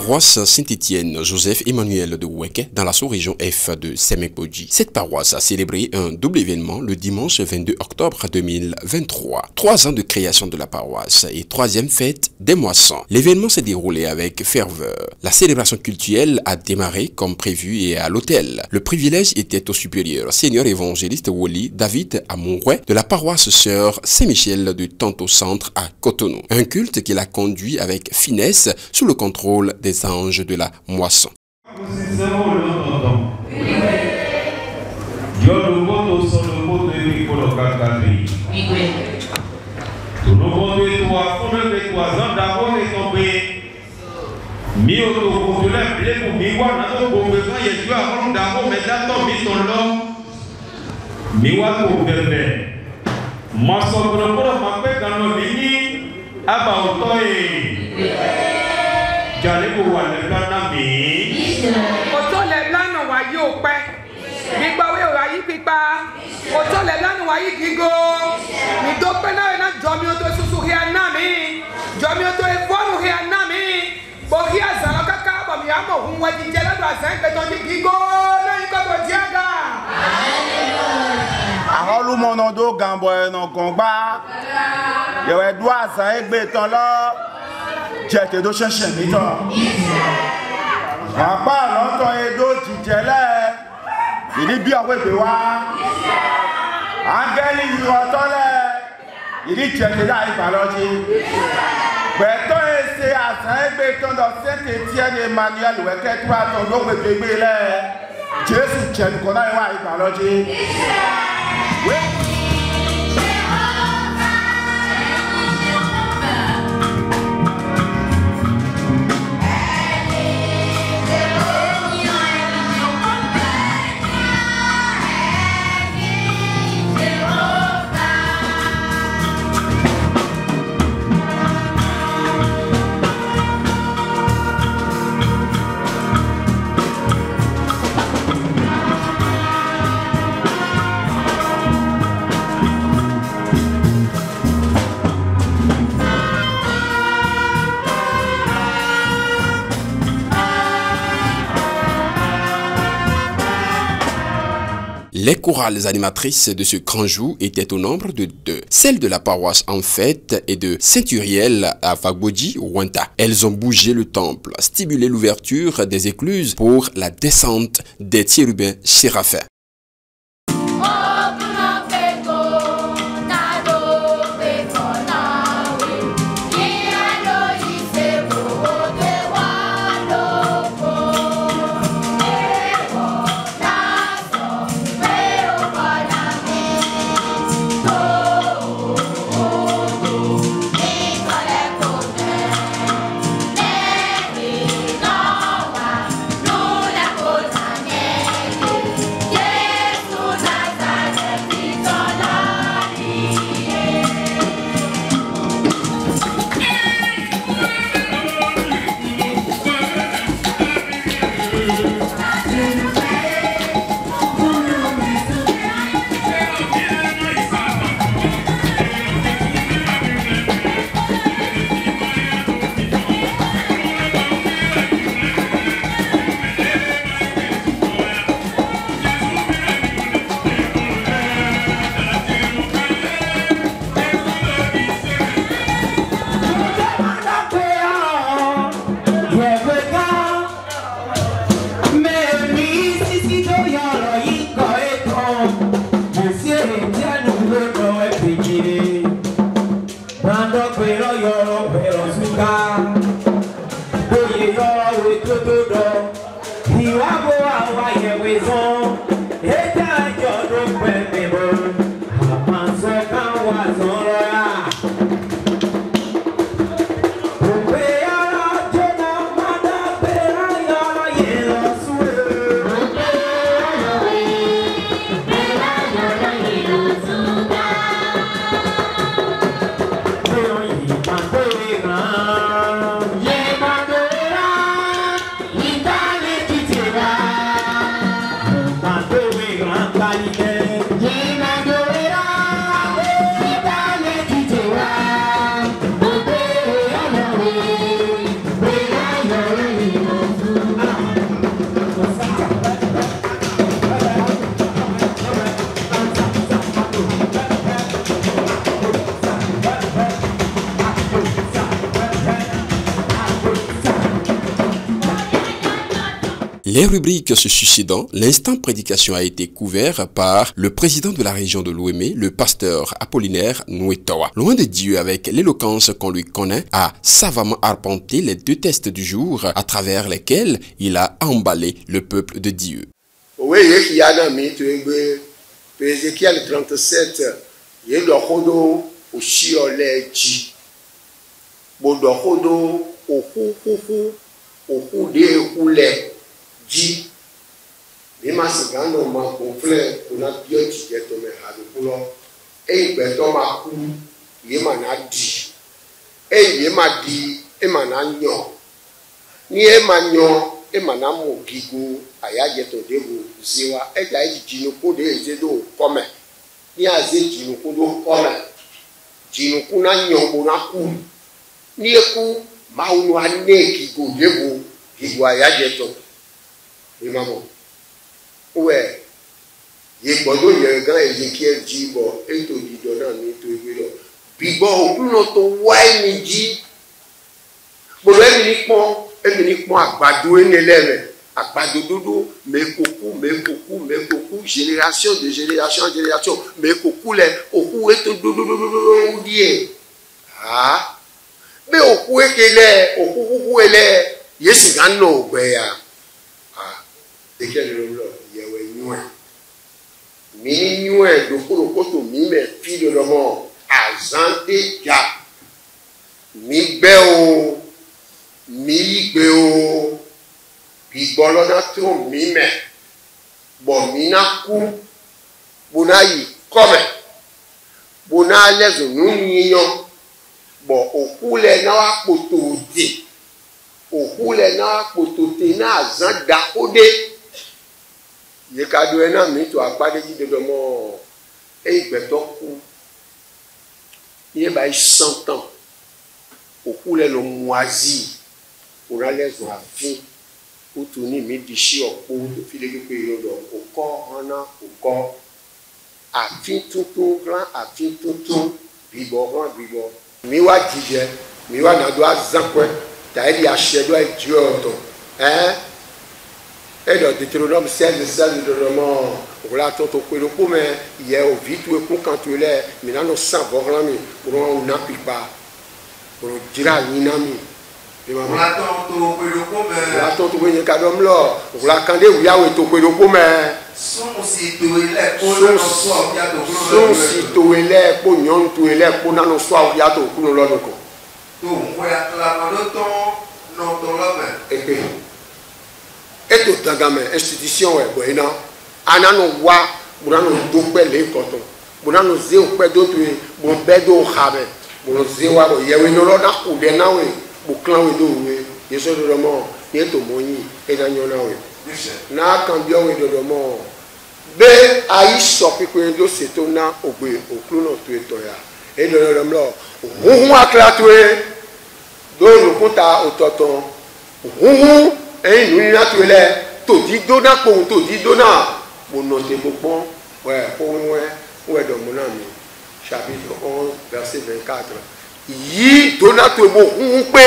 paroisse Saint-Étienne Joseph Emmanuel de Ouéké dans la sous-région F de Sémékbodji. Cette paroisse a célébré un double événement le dimanche 22 octobre 2023. 3 ans de création de la paroisse et 3e fête des moissons. L'événement s'est déroulé avec ferveur. La célébration cultuelle a démarré comme prévu et à l'hôtel. Le privilège était au supérieur Seigneur évangéliste Woli David Amouroué de la paroisse Sœur Saint-Michel de Tanto Centre à Cotonou. Un culte qu'il a conduit avec finesse sous le contrôle des anges de la moisson. Aholu monodo gambo no gongba yewe do asan egbe tan lo jete do sese mi to apa lo to edo jijele idi bi awe be wa angeli yo tole idi jete da ibaloji beto ese asan egbe tan do Saint-Étienne Emmanuel weke tu aton do gbegbe le Jesu jelu ko na wa ibaloji. Les chorales animatrices de ce grand jour étaient au nombre de 2. Celle de la paroisse en fête et de Saint-Uriel à Fagbodji, Rwanda. Elles ont bougé le temple, stimulé l'ouverture des écluses pour la descente des chérubins séraphins. Les rubriques se succédant, l'instant prédication a été couvert par le président de la région de l'Ouémé, le pasteur Apollinaire Nwetowa. Loin de Dieu, avec l'éloquence qu'on lui connaît, a savamment arpenté les deux textes du jour à travers lesquels il a emballé le peuple de Dieu. Oui, il y a un ami, Ézéchiel 37, il y a le rodo au chiolé. Bodo rodo au hou de roulé. Ji, bí ma sì gán náà máa kún fúlẹ̀ kó náà bí ọ̀tí jẹ́ tó mẹ́ra àdúgbò lọ. Èyí gbẹ̀tọ́ máa kú, yé mà náà di. Èyí yé mà di, é mà náà yàn. Ní é mà yàn, é mà náà mú gígùn àyájẹ́ tó déwò sí wa. Ẹ̀dá yìí jìnnìkú dé èzé tó kọ́mẹ̀. Ní àzé jìnnìkú tó kọ́mẹ̀. Jìnnìkú náà yàn bó náà kú. Ní ekú, máa ń wá ní gígùn déwò gígùn àyájẹ́ tó. Imamo, ouais, il y a beaucoup de gens Ézéchiel dit bon, et tout dit donnant ni tout évident. Puis bon, plus longtemps, ouais, il dit, bon, uniquement agbado n'élève, agbado dodo, mais beaucoup, génération de génération, mais beaucoup les, au coup est tout dodo dit, ah, mais au coup est qu'elle est, au coup elle est, yes, gano, ouais. Ézéchiel il y a un mini nué de Kolokoto, mi me fille de l'homme, azante ja, mi beo, mi beo, puis bolonatron mi me, bon minaku, bonayi comme, bona les ounions, bon au coulé na poto di, au coulé na poto tena zanda ode. Ye kadou ena mi to akpade ji de domo e igbeto ku ye ba 100 ans o ku le lo moisi o ra les on afin o to ni mi di si opo to fi le pe yo do o ko hana o ko afin tuntun gran afin tuntun bibo mi wa jije mi wa na do azanpe ta e di ase do e ji oto et dans Deutéronome 16, Deutéronome, voilà, ton le coup, mais il y a au vite ou quand tu l'es, mais là, nous sommes vraiment, pour on n'a plus pas, pour dire à Ninami. Voilà, ton tu veux cadeau là, voilà, quand il y a au to le coup, mais son si tu es là, pour nous, tu es là, pour nous, soit au yato, pour nous, l'autre. Et puis, et tout dans la institution est bonne. Anano wa, bonano dope le koto, bonano zéo pe d'autres, bon bedo habe, bon zéwa bo yewe no na ku de na we, bo clan we do we, yeso do mo, yeto moyi e na nyona we. Na kan bio we do mo. Be ayi sopi ko do seto na ogbe oklu no tu eto ya. E do lo, huhu akla tu e, do lo konta ototon. Huhu et nous n'y a tout l'air, tout dit donna pour tout dit donna. Mon nom est bon, ouais, ouais, dans mon ami, chapitre 11, verset 24. Y donna tout bon, on peut,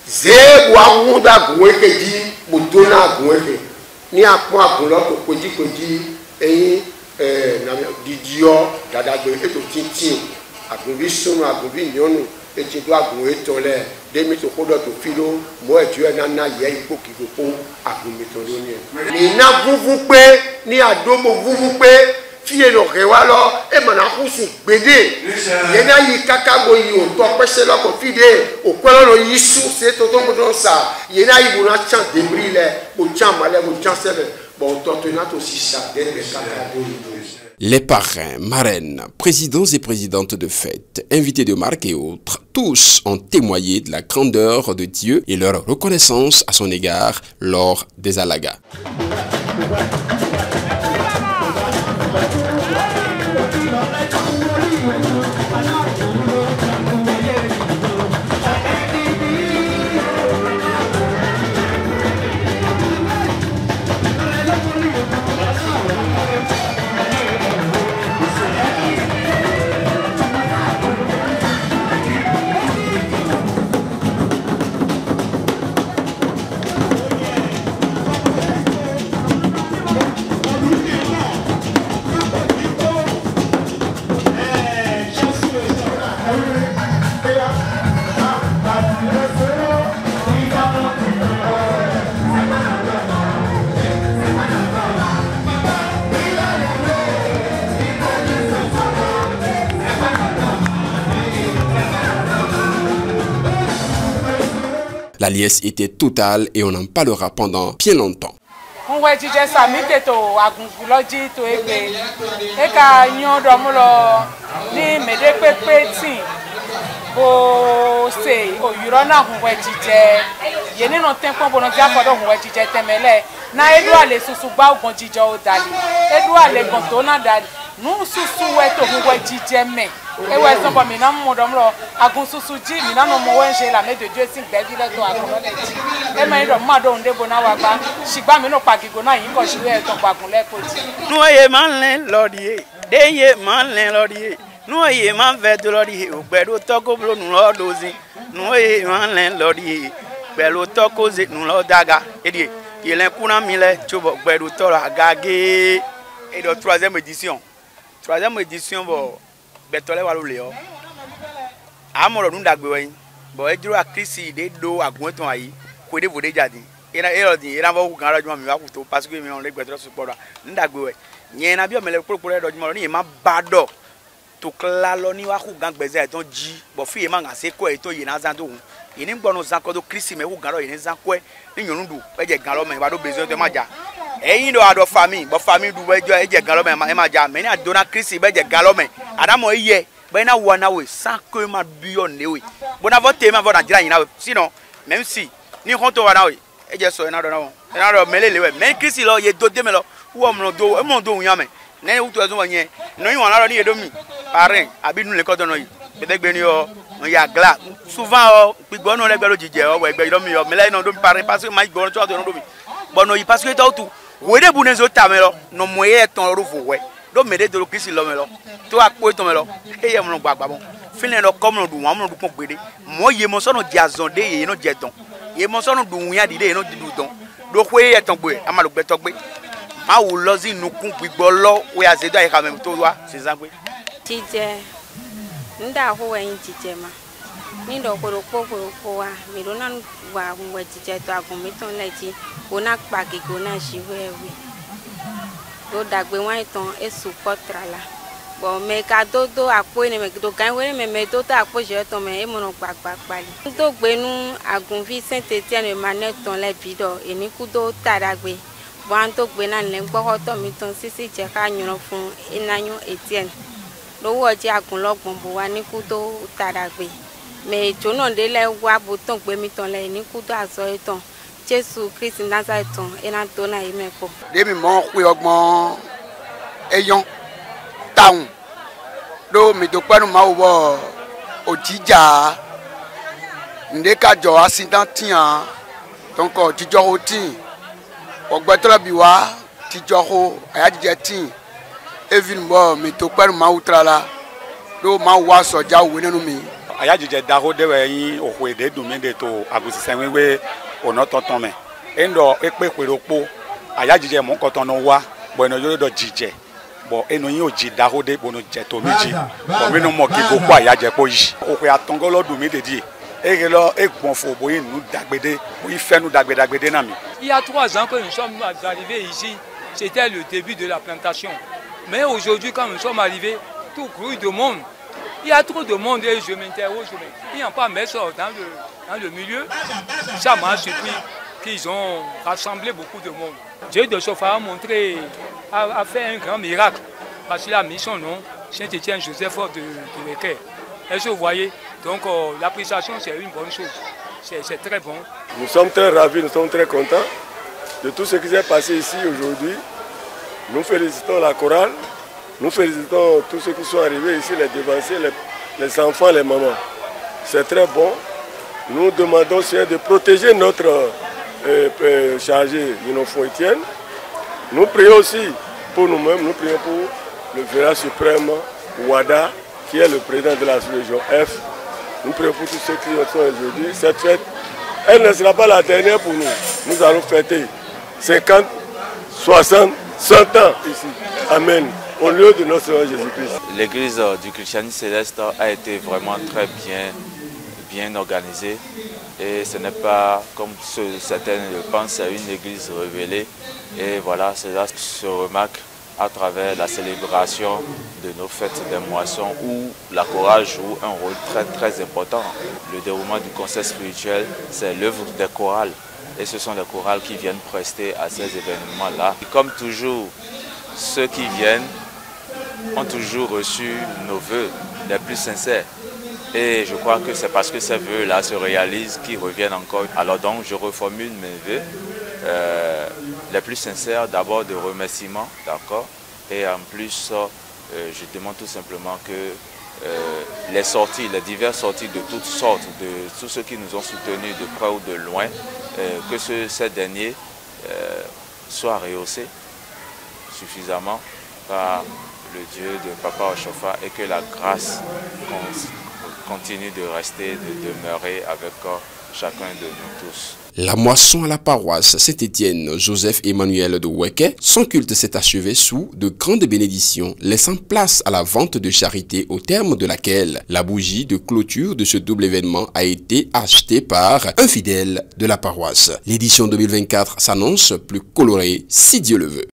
c'est boire on da goué que dit, mon donna goué que. Ni à point pour l'autre, pour dire que dit, et Didio, dada de et tout titi, à gouvi son, à gouvi nyonou. Et tu dois gouer ton lait, des métaux de filo, moi tu es nana, il y a un peu qui vous à vous mettre ni na vous paie, ni à domo vous paie, fille le réwalo, et maintenant vous bédé. Il y a eu cacago, il doit passer là pour fide, au coin de l'issue, c'est tout dans ça. Il y a eu une chance de briller, pour chant malais, pour chant sévère. Bon, toi tu n'as aussi ça, des cacago. Les parrains, marraines, présidents et présidentes de fêtes, invités de marque et autres, tous ont témoigné de la grandeur de Dieu et leur reconnaissance à son égard lors des Alagas. La liesse était totale et on en parlera pendant bien longtemps. Ngwe jije sami teto agunguloji to egbe eka nyon domulo ni medepepe tin bo se oyuro na ngwe jije ye ninu tenpon bono ja fodo ngwe jije temele na edu ale susu gba ogun jije o dali edu ale gon to na dali nu susu we to ngwe jije me ewe so bo mi na mu domulo agun susu ji mi na no mo we nse la medo je sin gbe bi le to agun lo le ji e me do ma do nde bo na wa gba sigba mi no pagigo na yin ko si we to pagun le ko ji nu ye man len lodi de ye man len lodi nu ye man ve do lodi o gbedo to ko blo nu lo dozi nu ye man len lodi gbedo to ko ze nu lo daga edi ye len kuna mi le chobo gbedo to la gage et de troisième édition bo betole wa lo le o amoro nu dagbe wa yin bo ejiro akrisi de do agun ton ayi ko de bode jadi ina erodi ina bo kan rojo mi wa ku to parce que mi on le gbetro support nu dagbe wa yen na bi o mele kpokporo rojo mo ni ma bado to kla lo ni wa ku gan gbeze ton ji bo fi e ma ngan se ko e to yin na zan to hun yin gbonu zan ko do krisi me ku gan ro yin zan ko ni yonun du e je gan lo me wa do bezo to ma ja eyin do ado famille bo famille du bejo e je gan lo me e ma ja me ni adona krisi be je gan lo me adamo iye be na wona we sans que ma bion ne we bona vote ma vote Nigeria yin na we sinon même si ni konto wa na we e je so na do melele we me krisi lo ye do de me lo wo mo do yan me ne u to so yen no yin wa na ro ni edo mi pare abi nu le ko do no yi bedegbe ni o ya gla souvent o gbigbo no le gbe lo jije o we gbe do mi o mele no do pare parce que ma gbo to do no do mi bono yi parce que to tu we de bu ne zo ta me lo no mo ye ton ro fo we do me de do krisi lo me lo to apo to me lo e ye mo gbagba bon fini lo kom no du won mo du pon gbede mo ye mo so no di azonde ye no je ton ye mo so no du wun ya di de no di du don do ko ye ton gbe ama lo gbe to gbe ma wo lo si nukun gbigbo lo we azedo ai ka me to wa se san gbe jije nda ho wen jije ma ni do ko wa mi do na wa ngwe jije to agun mi ton leji ona pa gigo na shiwewe do dagbe wan ton e support la bo me ka do apo ni me do kan we me do ta apo je ton me e mo no gbagba pali do gbe nu agun fi Saint Etienne Emmanuel ton le bido eni ku do ta dagbe bo an to gbe na le gbo to mi ton sisi je ka yan fun Enanyo Etienne lowo je agun logbon bo wa ni ku do ta dagbe me jono de le wa bo ton gbe mi ton le ni ku do aso eton Jesu Christ Nazareth ena to na imeko de mi mo pe ogbon eyan taun do mi do penu ma wo ojija nde ka jo accident tian donc jijo o tin ogbeto bi wa tijo ho ayajije tin evil mo mi to penu ma utrala do ma wa soja we nenu mi ayajije daho de we yin ohwe de dun mi de to agusisen wewe ono tonton me endo epe peropo ayajije mo nkan ton no wa bo eno yo do jije bo eno yin oji dahode bo no je to meji bo mi no mo ki go po ayaje po yi ohwe atongo lodun mi dedi ere lo egbon fo bo yin nu dagbede bo ifenu dagbede na mi. Il y a 3 ans que nous sommes arrivés ici, c'était le début de la plantation. Mais aujourd'hui, quand nous sommes arrivés, tout grouille de monde. Il y a trop de monde et je m'interroge, il n'y a pas mettre ça dans le milieu. Ça m'a surpris qu'ils ont rassemblé beaucoup de monde. Dieu de Sofa a montré, a fait un grand miracle parce qu'il a mis son nom, Saint-Etienne Joseph de Wecker. Est-ce que vous voyez? Donc l'appréciation c'est une bonne chose, c'est très bon. Nous sommes très ravis, nous sommes très contents de tout ce qui s'est passé ici aujourd'hui. Nous félicitons la chorale. Nous félicitons tous ceux qui sont arrivés ici, les devanciers, les enfants, les mamans. C'est très bon. Nous demandons au Seigneur de protéger notre chargé Minofo Etienne. Nous prions aussi pour nous-mêmes, nous prions pour le Vérage suprême Ouada, qui est le président de la sous-région F. Nous prions pour tous ceux qui sont aujourd'hui. Cette fête, elle ne sera pas la dernière pour nous. Nous allons fêter 50, 60, 100 ans ici. Amen. Au lieu de notre Seigneur Jésus-Christ. L'église du Christianisme Céleste a été vraiment très bien organisée. Et ce n'est pas comme certains le pensent, c'est une église révélée. Et voilà, cela se remarque à travers la célébration de nos fêtes des moissons où la chorale joue un rôle très très important. Le déroulement du concert spirituel, c'est l'œuvre des chorales et ce sont les chorales qui viennent prester à ces événements-là. Comme toujours, ceux qui viennent ont toujours reçu nos vœux les plus sincères. Et je crois que c'est parce que ces vœux-là se réalisent qu'ils reviennent encore. Alors donc, je reformule mes vœux les plus sincères, d'abord de remerciements, d'accord. Et en plus, je demande tout simplement que les sorties, les diverses sorties de toutes sortes, de tous ceux qui nous ont soutenus de près ou de loin, que ces derniers soient rehaussés suffisamment par le Dieu de Papa Oshofa et que la grâce continue de rester, de demeurer avec chacun de nous tous. La moisson à la paroisse Saint-Étienne Joseph Emmanuel de Oueke, son culte s'est achevé sous de grandes bénédictions, laissant place à la vente de charité au terme de laquelle la bougie de clôture de ce double événement a été achetée par un fidèle de la paroisse. L'édition 2024 s'annonce plus colorée si Dieu le veut.